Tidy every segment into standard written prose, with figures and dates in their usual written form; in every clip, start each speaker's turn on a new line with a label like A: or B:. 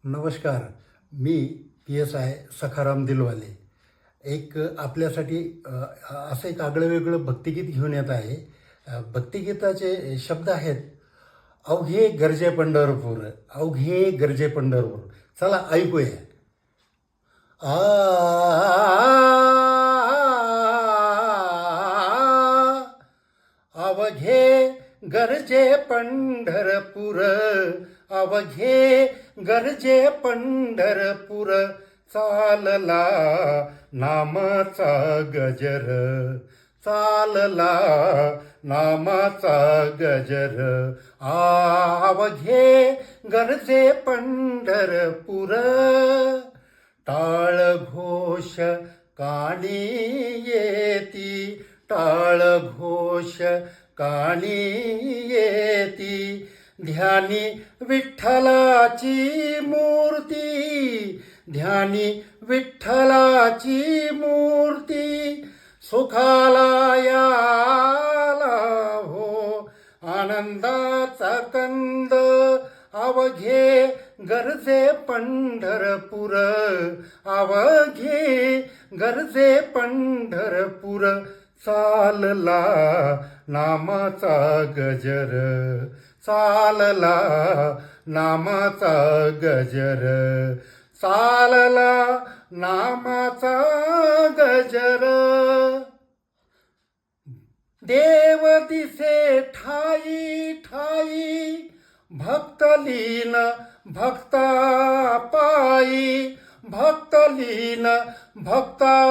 A: नमस्कार. मी PSI सखाराम दिलवाले. एक आपल्यासाठी असं एक आगळं-वेगळं भक्तिगीत घेऊन येत आहे. भक्तिगीताचे शब्द आहेत, अवघे गर्जे पंढरपूर, अवघे गर्जे पंढरपूर. चला ऐकूया. आ अवघे गर्जे पंढरपूर, अवघे गर्जे पंढरपूर, चालला नामाचा गजर, चालला नामाचा गजर. अवघे गर्जे पंढरपूर, टाळ घोष काणी येती, टाळ घोष काणी येती, ध्यानी विठ्ठलाची मूर्ती, ध्यानी विठ्ठलाची मूर्ती, सुखाला याला हो आनंदाचा कंद. अवघे गर्जे पंढरपूर, अवघे गर्जे पंढरपूर, चालला नामाचा गजर, चालला नामाचा गजर, चालला नामाचा गजर. देव दिसे ठाई ठाई, भक्तलीन भक्ता पायी, भक्तलीन भक्ता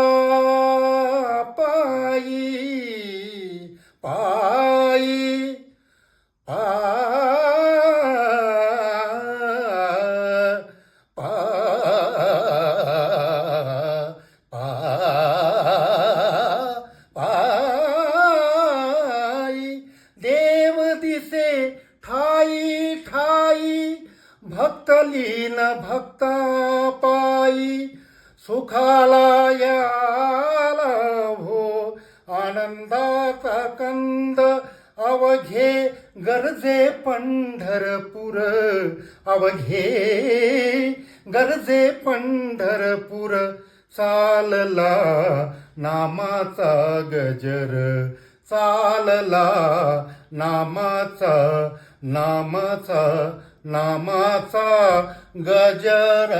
A: पायी, पायी पायी. देव दिसे ठाई ठाई, भक्तलीन भक्ता पायी, सुखाला याला हो आनंदाचा कंद. अवघे गर्जे पंढरपूर, अवघे गर्जे पंढरपूर, चालला नामाचा गजर, चालला नामाचा नामाचा नामाचा गजर.